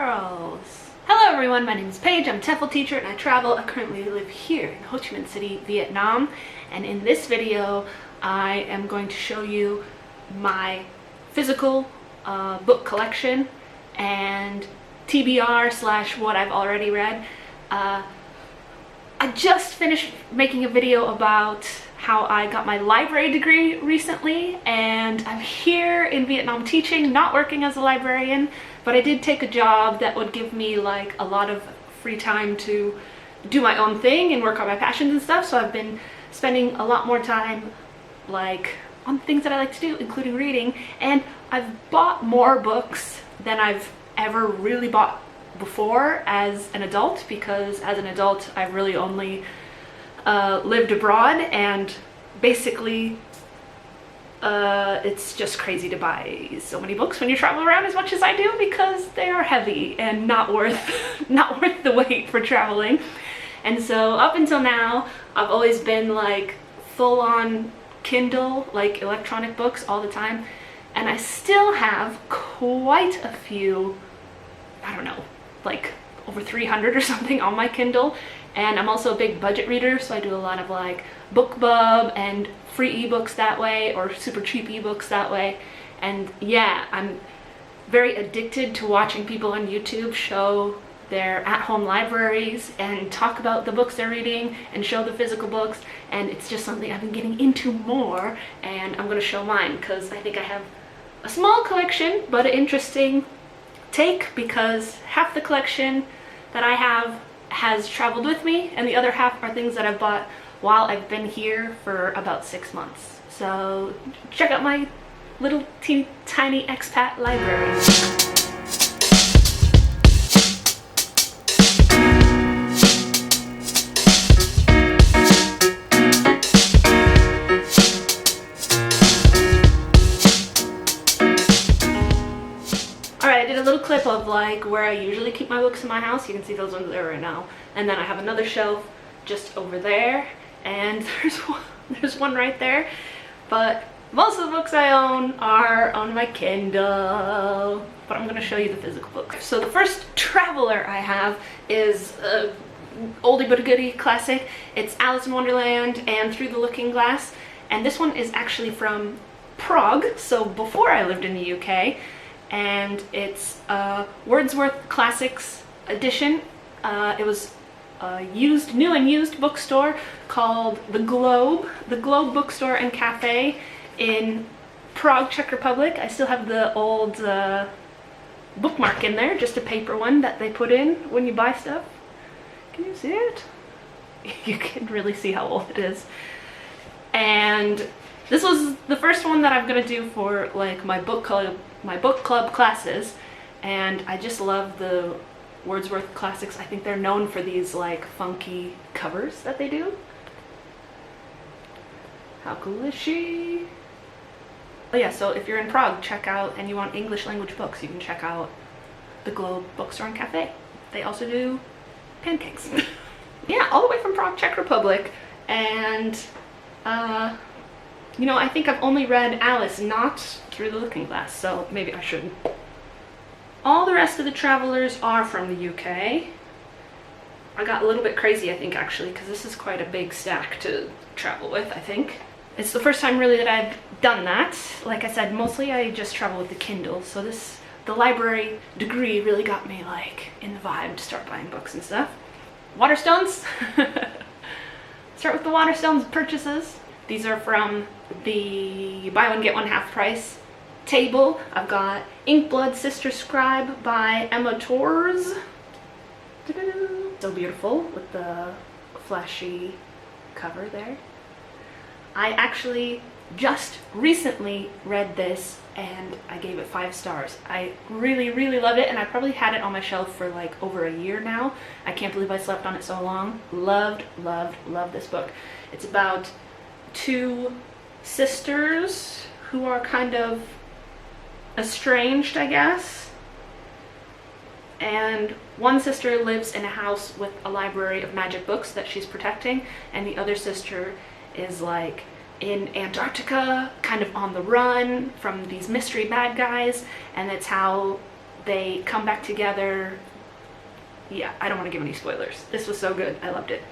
girls! Hello everyone, my name is Paige, I'm a TEFL teacher and I travel. I currently live here in Ho Chi Minh City, Vietnam, and in this video I am going to show you my physical book collection and TBR slash what I've already read. I just finished making a video about how I got my library degree recently, and I'm here in Vietnam teaching, not working as a librarian, but I did take a job that would give me like a lot of free time to do my own thing and work on my passions and stuff. So I've been spending a lot more time like on things that I like to do, including reading, and I've bought more books than I've ever really bought before as an adult, because as an adult I've really only lived abroad, and basically it's just crazy to buy so many books when you travel around as much as I do, because they are heavy and not worth the wait for traveling. And so up until now I've always been like full-on Kindle, like electronic books all the time, and I still have quite a few, I don't know, like over 300 or something on my Kindle. And I'm also a big budget reader, so I do a lot of like BookBub and free ebooks that way, or super cheap ebooks that way. And yeah, I'm very addicted to watching people on YouTube show their at-home libraries and talk about the books they're reading and show the physical books, and it's just something I've been getting into more, and I'm going to show mine because I think I have a small collection but an interesting take, because half the collection that I have has traveled with me and the other half are things that I've bought while I've been here for about 6 months. So check out my little teeny tiny expat library. Alright, I did a little clip of like where I usually keep my books in my house. You can see those ones there right now. And then I have another shelf just over there, and there's one right there. But most of the books I own are on my Kindle. But I'm going to show you the physical book. So the first traveler I have is a oldie but a goodie classic. It's Alice in Wonderland and Through the Looking Glass. And this one is actually from Prague, so before I lived in the UK. And it's a Wordsworth Classics edition. It was a new and used bookstore called The Globe Bookstore and Cafe in Prague, Czech Republic. I still have the old bookmark in there, just a paper one that they put in when you buy stuff. Can you see it? You can really see how old it is. And this was the first one that I'm gonna do for like my book club classes, and I just love the Wordsworth Classics. I think they're known for these like funky covers that they do. How cool is she? Oh yeah, so if you're in Prague, check out, and you want English language books, you can check out the Globe Bookstore and Cafe. They also do pancakes. Yeah, all the way from Prague, Czech Republic. And you know, I think I've only read Alice, not Through the Looking Glass, so maybe I should. All the rest of the travelers are from the UK. I got a little bit crazy, I think, actually, because this is quite a big stack to travel with, I think. It's the first time really that I've done that. Like I said, mostly I just travel with the Kindle, so the library degree really got me like in the vibe to start buying books and stuff. Waterstones. Start with the Waterstones purchases. These are from the buy one get one half price table. I've got Inkblood Sister Scribe by Emma Torres. So beautiful with the flashy cover there. I actually just recently read this and I gave it 5 stars. I really, really loved it, and I probably had it on my shelf for like over a year now. I can't believe I slept on it so long. Loved, loved, loved this book. It's about 2 sisters who are kind of estranged, I guess. And one sister lives in a house with a library of magic books that she's protecting, and the other sister is like in Antarctica, kind of on the run from these mystery bad guys, and that's how they come back together. Yeah, I don't want to give any spoilers. This was so good. I loved it.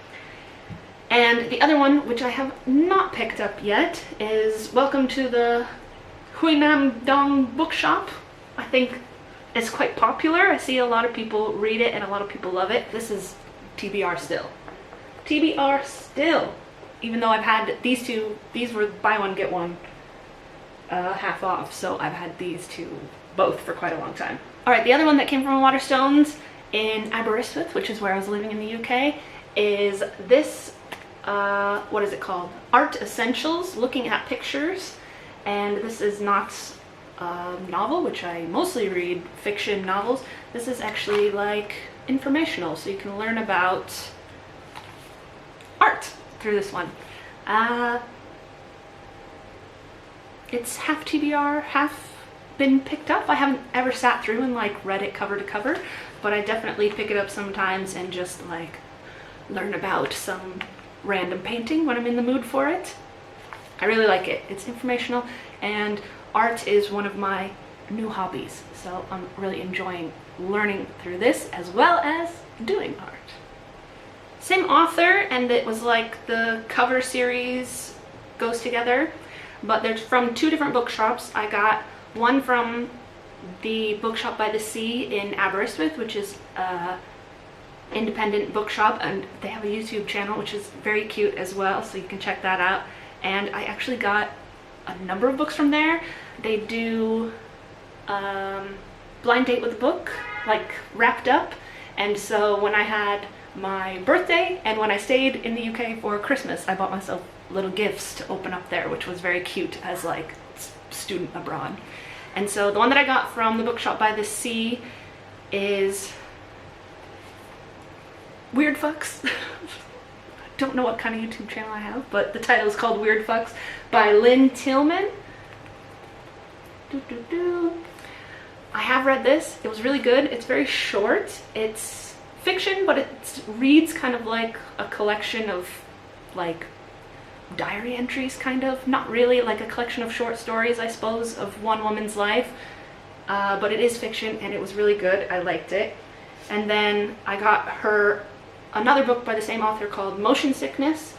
And the other one, which I have not picked up yet, is Welcome to the Huinam Dong Bookshop. I think it's quite popular. I see a lot of people read it and a lot of people love it. This is TBR still. TBR still. Even though I've had these two, these were buy one, get one half off. So I've had these two both for quite a long time. All right, the other one that came from Waterstones in Aberystwyth, which is where I was living in the UK, is this, what is it called? Art Essentials, Looking at Pictures. And this is not a novel, which I mostly read fiction novels. This is actually like informational, so you can learn about art through this one. It's half TBR, half been picked up. I haven't ever sat through and like read it cover to cover, but I definitely pick it up sometimes and just like learn about some random painting when I'm in the mood for it. I really like it. It's informational, and art is one of my new hobbies, so I'm really enjoying learning through this as well as doing art. Same author, and it was like the cover series goes together, but they're from two different bookshops. I got one from the Bookshop by the Sea in Aberystwyth, which is a independent bookshop, and they have a YouTube channel which is very cute as well, so you can check that out. And I actually got a number of books from there. They do blind date with a book, like wrapped up, and so when I had my birthday and when I stayed in the UK for Christmas, I bought myself little gifts to open up there, which was very cute as like student abroad. And so the one that I got from the Bookshop by the Sea is Weird Fucks. Don't know what kind of YouTube channel I have, but the title is called Weird Fucks by Lynn Tillman. I have read this. It was really good. It's very short. It's fiction, but it reads kind of like a collection of like diary entries, kind of. Not really, like a collection of short stories, I suppose, of one woman's life. But it is fiction, and it was really good. I liked it. And then I got her another book by the same author called Motion Sickness,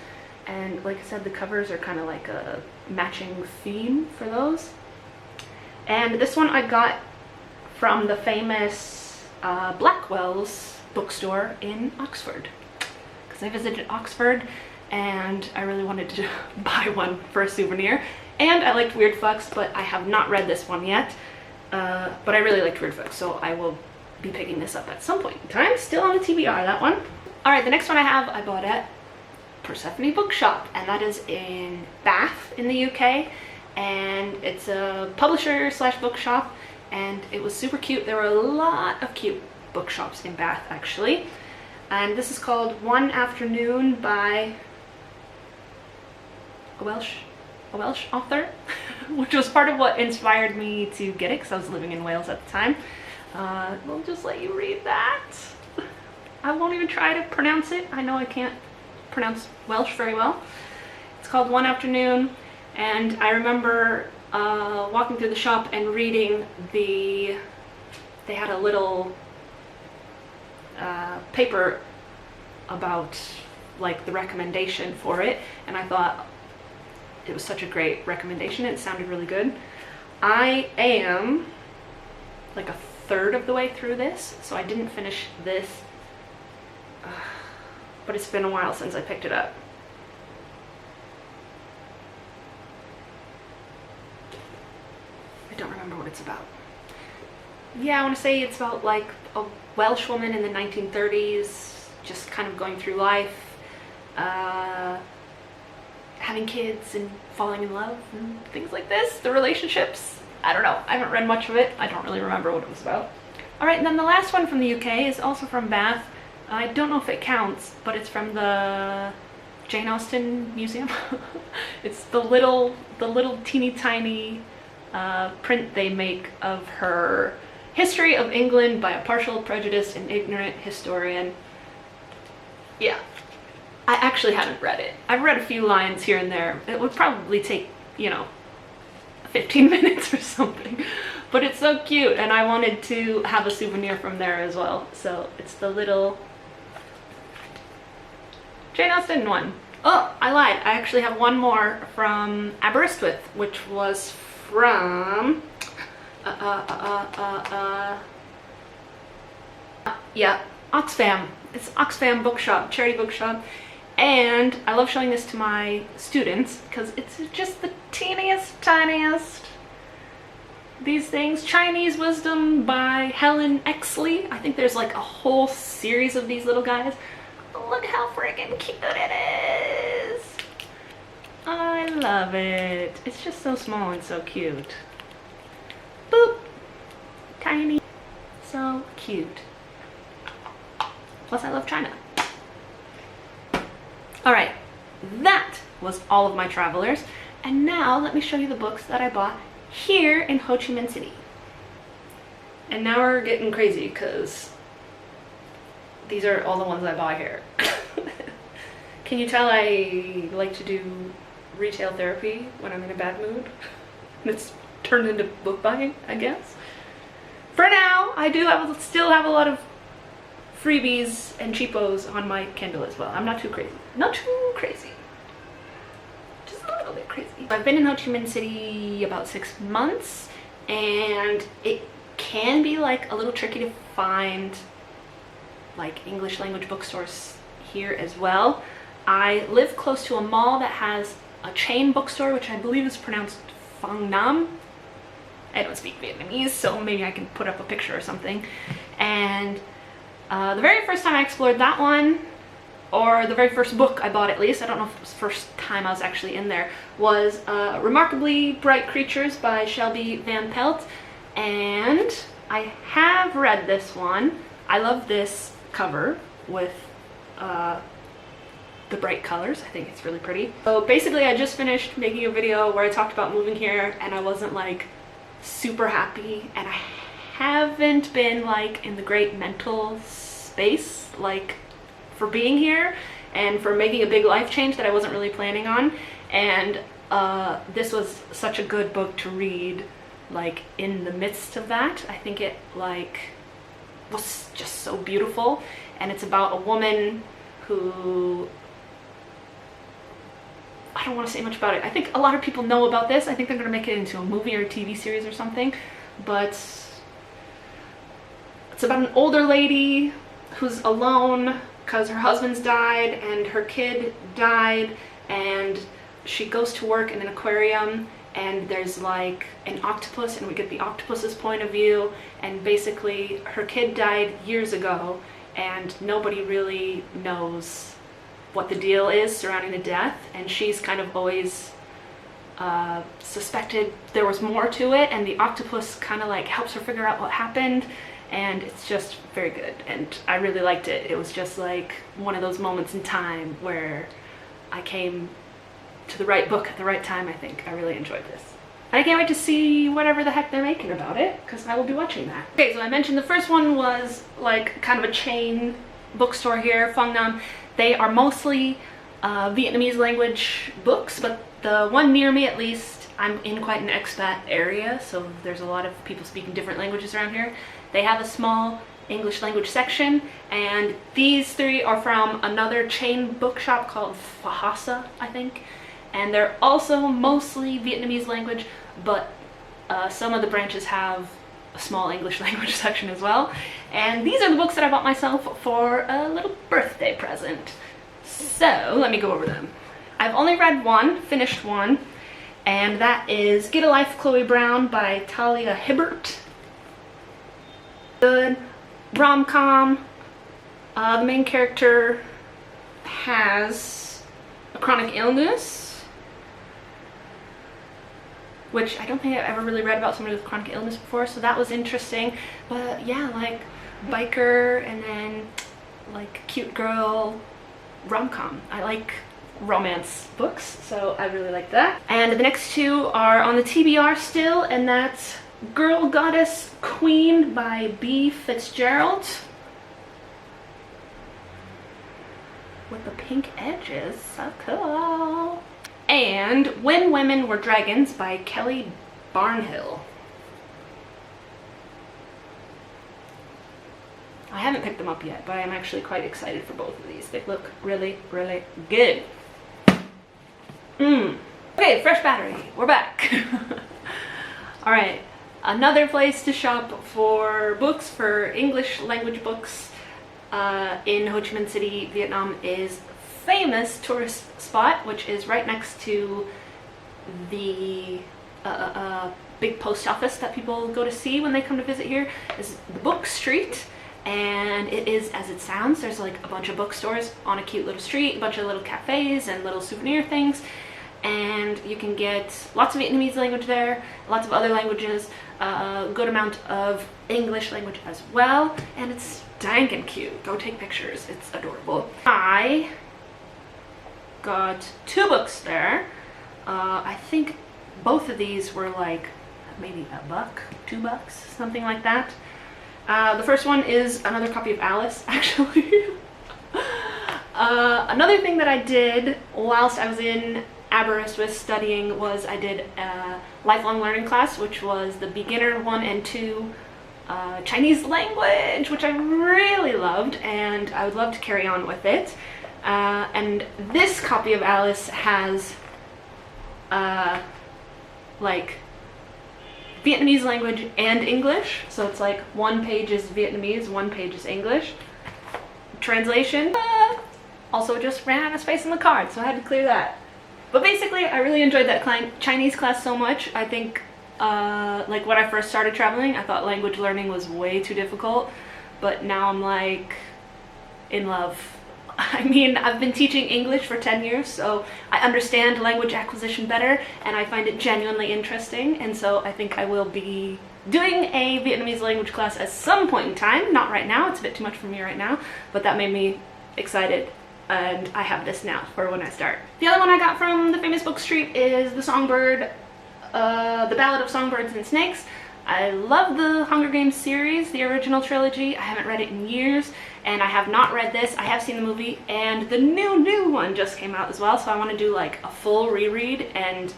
and like I said, the covers are kind of like a matching theme for those. And this one I got from the famous Blackwell's bookstore in Oxford, because I visited Oxford and I really wanted to buy one for a souvenir. And I liked Weird Fucks, but I have not read this one yet, but I really liked Weird Fucks, so I will be picking this up at some point in time. Still on the TBR, that one. Alright, the next one I have I bought at Persephone Bookshop, and that is in Bath in the UK, and it's a publisher slash bookshop, and it was super cute. There were a lot of cute bookshops in Bath actually, and this is called One Afternoon by a Welsh author, which was part of what inspired me to get it, because I was living in Wales at the time. We'll just let you read that. I won't even try to pronounce it. I know I can't pronounce Welsh very well. It's called One Afternoon, and I remember walking through the shop and reading they had a little paper about like the recommendation for it, and I thought it was such a great recommendation. It sounded really good. I am like a third of the way through this, so I didn't finish this, but it's been a while since I picked it up. I don't remember what it's about. Yeah, I want to say it's about like a Welsh woman in the 1930s, just kind of going through life, having kids and falling in love and things like this, the relationships. I don't know, I haven't read much of it. I don't really remember what it was about. Alright, and then the last one from the UK is also from Bath. I don't know if it counts, but it's from the Jane Austen Museum. It's the little teeny tiny print they make of her History of England by a Partial, Prejudiced, and Ignorant Historian. Yeah, I actually haven't read it. I've read a few lines here and there. It would probably take, you know, 15 minutes or something. But it's so cute, and I wanted to have a souvenir from there as well. So it's the little Jane Austen one. Oh, I lied. I actually have one more from Aberystwyth, which was from yeah, Oxfam. It's Oxfam bookshop, charity bookshop. And I love showing this to my students because it's just the teeniest, tiniest. These things, Chinese Wisdom by Helen Exley. I think there's like a whole series of these little guys. Look how friggin' cute it is. I love it. It's just so small and so cute. Boop. Tiny. So cute. Plus I love China. Alright, that was all of my travelers. And now let me show you the books that I bought here in Ho Chi Minh City. And now we're getting crazy because these are all the ones I buy here. Can you tell I like to do retail therapy when I'm in a bad mood? It's turned into book buying, I guess. For now, I do still have a lot of freebies and cheapos on my Kindle as well. I'm not too crazy. Not too crazy. Just a little bit crazy. I've been in Ho Chi Minh City about 6 months, and it can be like a little tricky to find like English language bookstores here as well. I live close to a mall that has a chain bookstore, which I believe is pronounced Phang Nam. I don't speak Vietnamese, so maybe I can put up a picture or something. And the very first time I explored that one, or the very first book I bought at least, I don't know if it was the first time I was actually in there, was Remarkably Bright Creatures by Shelby Van Pelt. And I have read this one. I love this cover with the bright colors. I think it's really pretty. So basically I just finished making a video where I talked about moving here and I wasn't like super happy, and I haven't been like in the great mental space like for being here and for making a big life change that I wasn't really planning on. And this was such a good book to read like in the midst of that. I think it like was just so beautiful, and it's about a woman who, I don't want to say much about it. I think a lot of people know about this. I think they're going to make it into a movie or a TV series or something, but it's about an older lady who's alone because her husband's died and her kid died, and she goes to work in an aquarium, and there's like an octopus, and we get the octopus's point of view. And basically her kid died years ago and nobody really knows what the deal is surrounding the death, and she's kind of always suspected there was more to it, and the octopus kind of like helps her figure out what happened. And it's just very good, and I really liked it. It was just like one of those moments in time where I came to the right book at the right time. I think I really enjoyed this. I can't wait to see whatever the heck they're making about it, because I will be watching that. Okay, so I mentioned the first one was like kind of a chain bookstore here, Phang Nam. They are mostly Vietnamese language books, but the one near me, at least, I'm in quite an expat area, so there's a lot of people speaking different languages around here. They have a small English language section, and these three are from another chain bookshop called Phahasa, I think. And they're also mostly Vietnamese language, but some of the branches have a small English language section as well. And these are the books that I bought myself for a little birthday present. So let me go over them. I've only read one, finished one, and that is Get a Life, Chloe Brown by Talia Hibbert. Good rom-com. The main character has a chronic illness, which I don't think I've ever really read about somebody with chronic illness before, so that was interesting. But yeah, like biker and then like cute girl rom-com. I like romance books, so I really like that. And the next two are on the TBR still, and that's Girl Goddess Queen by B. Fitzgerald, with the pink edges, so cool. And When Women Were Dragons by Kelly Barnhill. I haven't picked them up yet, but I am actually quite excited for both of these. They look really, really good. Okay, fresh battery. We're back. All right, another place to shop for books, for English language books in Ho Chi Minh City, Vietnam, is famous tourist spot, which is right next to the big post office that people go to see when they come to visit here. Is the Book Street. And it is as it sounds. There's like a bunch of bookstores on a cute little street, a bunch of little cafes and little souvenir things, and you can get lots of Vietnamese language there, lots of other languages, a good amount of English language as well, and it's dankin' cute. Go take pictures, it's adorable. I got 2 books there. I think both of these were like maybe $1, $2, something like that. The first one is another copy of Alice, actually. Another thing that I did whilst I was in Aberystwyth studying was I did a lifelong learning class, which was the beginner 1 and 2 Chinese language, which I really loved, and I would love to carry on with it. And this copy of Alice has like Vietnamese language and English, so it's like 1 page is Vietnamese, 1 page is English. Translation, also just ran out of space in the card, so I had to clear that. But basically, I really enjoyed that Chinese class so much. I think, like when I first started traveling, I thought language learning was way too difficult, but now I'm like in love. I mean, I've been teaching English for 10 years, so I understand language acquisition better, and I find it genuinely interesting, and so I think I will be doing a Vietnamese language class at some point in time. Not right now, it's a bit too much for me right now, but that made me excited, and I have this now for when I start. The other one I got from the famous Book Street is The Songbird, The Ballad of Songbirds and Snakes. I love the Hunger Games series, the original trilogy. I haven't read it in years, and I have not read this. I have seen the movie, and the new one just came out as well, so I want to do like a full reread and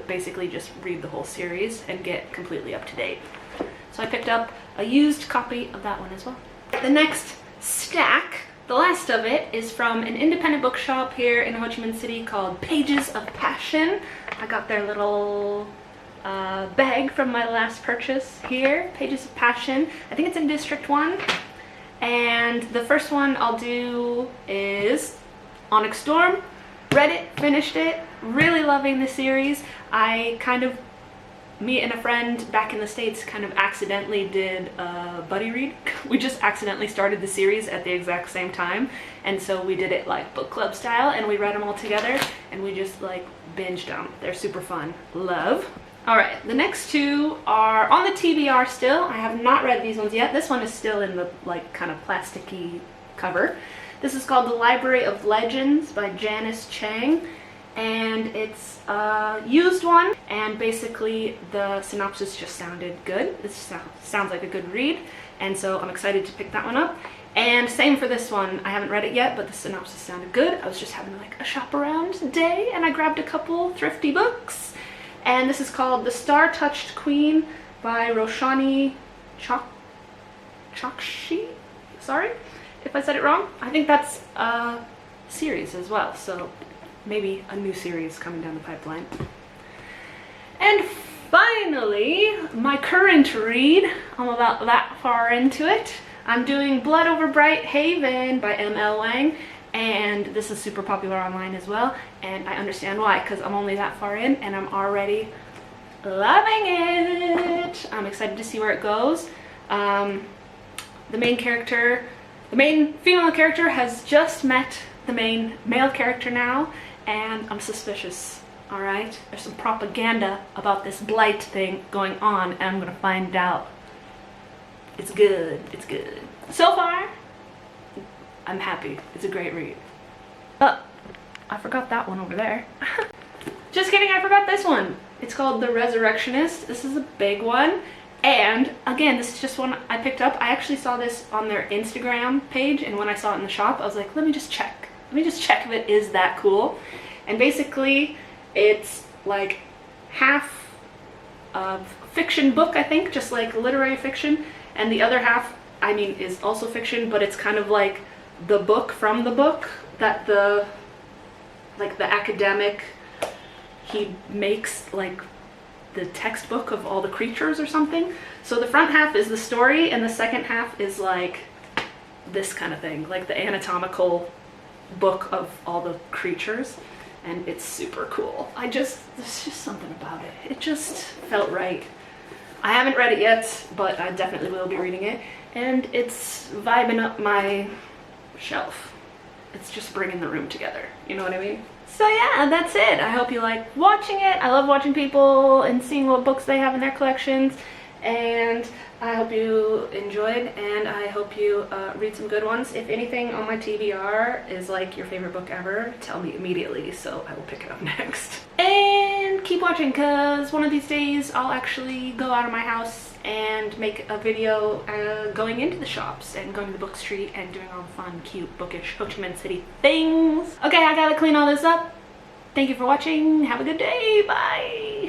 basically just read the whole series and get completely up to date. So I picked up a used copy of that one as well. The next stack, the last of it, is from an independent bookshop here in Ho Chi Minh City called Pages of Passion. I got their little bag from my last purchase here, Pages of Passion. I think it's in District 1. And the first one I'll do is Onyx Storm. Read it, finished it, really loving the series. Me and a friend back in the States kind of accidentally did a buddy read. We just accidentally started the series at the exact same time, and so we did it like book club style, and we read them all together, and we just like binged them. They're super fun. Love. All right, the next 2 are on the TBR still. I have not read these ones yet. This one is still in the like kind of plasticky cover. This is called The Library of Legends by Janice Chang, and it's a used one, and basically the synopsis just sounded good. This sounds like a good read, and so I'm excited to pick that one up. And same for this one. I haven't read it yet, but the synopsis sounded good. I was just having like a shop around day, and I grabbed a couple thrifty books. And this is called The Star-Touched Queen by Roshani Chokshi. Sorry if I said it wrong. I think that's a series as well, so maybe a new series coming down the pipeline. And finally, my current read. I'm about that far into it. I'm doing Blood Over Bright Haven by M.L. Wang. And this is super popular online as well, and I understand why, because I'm only that far in and I'm already loving it. I'm excited to see where it goes. The main female character has just met the main male character now, and I'm suspicious. All right, there's some propaganda about this blight thing going on, and I'm gonna find out. It's good. It's good. So far, I'm happy. It's a great read. Oh, I forgot that one over there. Just kidding, I forgot this one. It's called The Resurrectionist. This is a big one. And again, this is just one I picked up. I actually saw this on their Instagram page, and when I saw it in the shop, I was like, let me just check. Let me just check if it is that cool. And basically, it's like half of fiction book, I think, just like literary fiction, and the other half I mean, is also fiction, but it's kind of like the book from the book that the academic, he makes like the textbook of all the creatures or something. So the front half is the story and the second half is like this kind of thing, like the anatomical book of all the creatures, and it's super cool. There's just something about it. It just felt right. I haven't read it yet, but I definitely will be reading it, and it's vibing up my shelf. It's just bringing the room together, you know what I mean? So yeah, that's it. I hope you like watching it. I love watching people and seeing what books they have in their collections, and I hope you enjoyed, and I hope you read some good ones. If anything on my TBR is like your favorite book ever, tell me immediately so I will pick it up next. And keep watching, because one of these days I'll actually go out of my house and make a video going into the shops and going to the book street and doing all the fun, cute, bookish Ho Chi Minh City things. Okay, I gotta clean all this up. Thank you for watching. Have a good day. Bye.